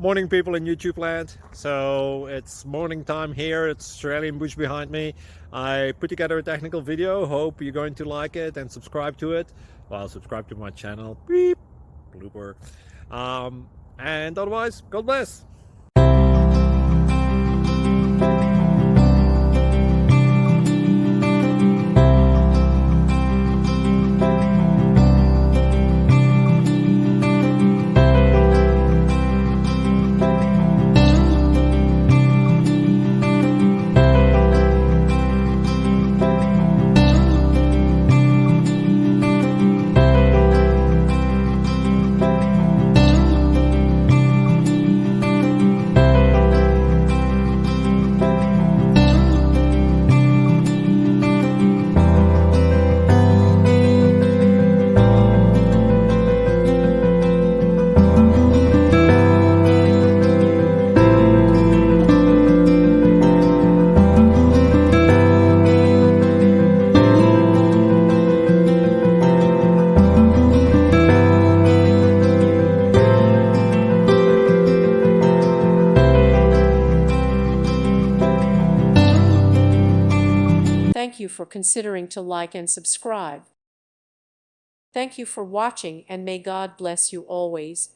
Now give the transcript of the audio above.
Morning, people in YouTube land. So it's morning time here. It's Australian bush behind me. I put together a technical video. Hope you're going to like it and subscribe to it. Well, subscribe to my channel. Beep, blooper. And otherwise, God bless. Thank you for considering to like and subscribe. Thank you for watching, and may God bless you always.